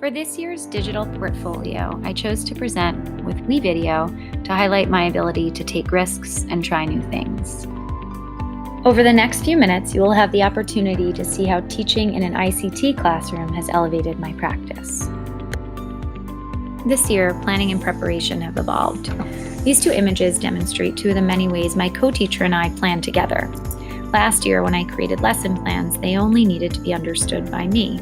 For this year's digital portfolio, I chose to present with WeVideo to highlight my ability to take risks and try new things. Over the next few minutes, you will have the opportunity to see how teaching in an ICT classroom has elevated my practice. This year, planning and preparation have evolved. These two images demonstrate two of the many ways my co-teacher and I plan together. Last year, when I created lesson plans, they only needed to be understood by me.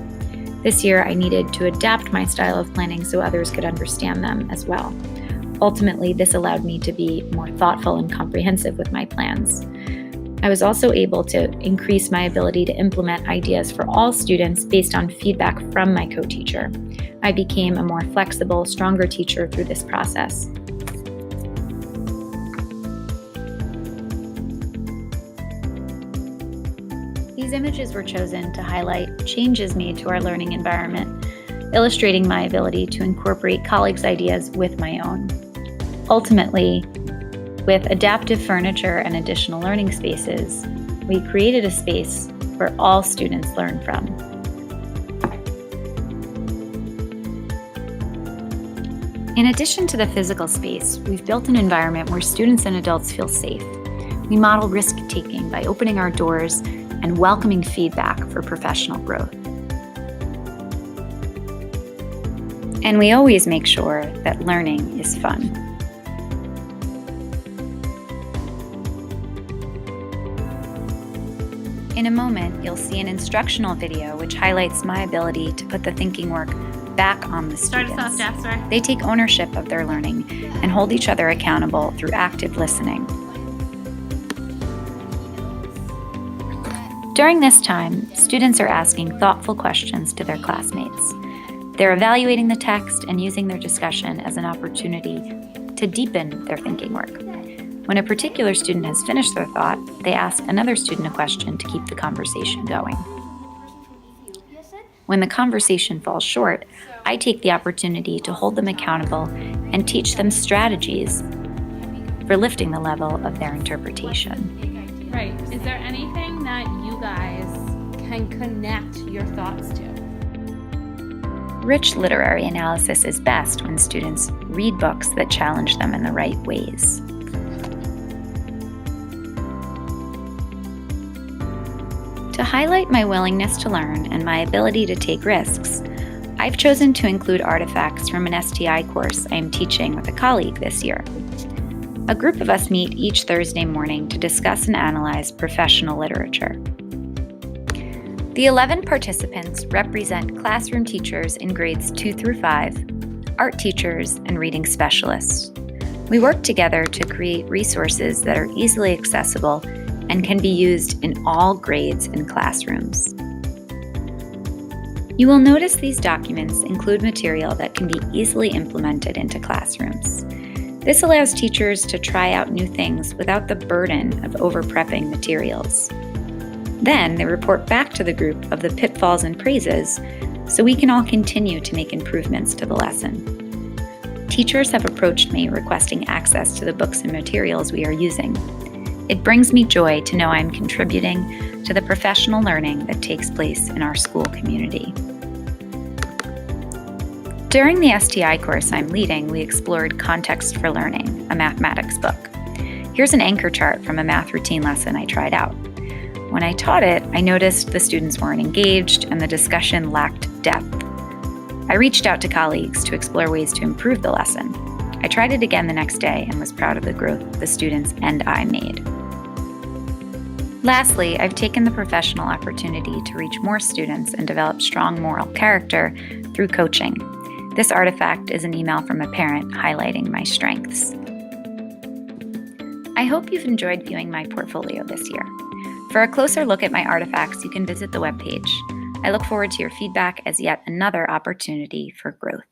This year, I needed to adapt my style of planning so others could understand them as well. Ultimately, this allowed me to be more thoughtful and comprehensive with my plans. I was also able to increase my ability to implement ideas for all students based on feedback from my co-teacher. I became a more flexible, stronger teacher through this process. These images were chosen to highlight changes made to our learning environment, illustrating my ability to incorporate colleagues' ideas with my own. Ultimately, with adaptive furniture and additional learning spaces, we created a space where all students learn from. In addition to the physical space, we've built an environment where students and adults feel safe. We model risk-taking by opening our doors and welcoming feedback for professional growth. And we always make sure that learning is fun. In a moment, you'll see an instructional video which highlights my ability to put the thinking work back on the students. They take ownership of their learning and hold each other accountable through active listening. During this time, students are asking thoughtful questions to their classmates. They're evaluating the text and using their discussion as an opportunity to deepen their thinking work. When a particular student has finished their thought, they ask another student a question to keep the conversation going. When the conversation falls short, I take the opportunity to hold them accountable and teach them strategies for lifting the level of their interpretation. Right. Is there anything that you guys can connect your thoughts to? Rich literary analysis is best when students read books that challenge them in the right ways. To highlight my willingness to learn and my ability to take risks, I've chosen to include artifacts from an STI course I am teaching with a colleague this year. A group of us meet each Thursday morning to discuss and analyze professional literature. The 11 participants represent classroom teachers in grades 2 through 5, art teachers, and reading specialists. We work together to create resources that are easily accessible and can be used in all grades and classrooms. You will notice these documents include material that can be easily implemented into classrooms. This allows teachers to try out new things without the burden of over-prepping materials. Then they report back to the group of the pitfalls and praises so we can all continue to make improvements to the lesson. Teachers have approached me requesting access to the books and materials we are using. It brings me joy to know I'm contributing to the professional learning that takes place in our school community. During the STI course I'm leading, we explored Context for Learning, a mathematics book. Here's an anchor chart from a math routine lesson I tried out. When I taught it, I noticed the students weren't engaged and the discussion lacked depth. I reached out to colleagues to explore ways to improve the lesson. I tried it again the next day and was proud of the growth the students and I made. Lastly, I've taken the professional opportunity to reach more students and develop strong moral character through coaching. This artifact is an email from a parent highlighting my strengths. I hope you've enjoyed viewing my portfolio this year. For a closer look at my artifacts, you can visit the webpage. I look forward to your feedback as yet another opportunity for growth.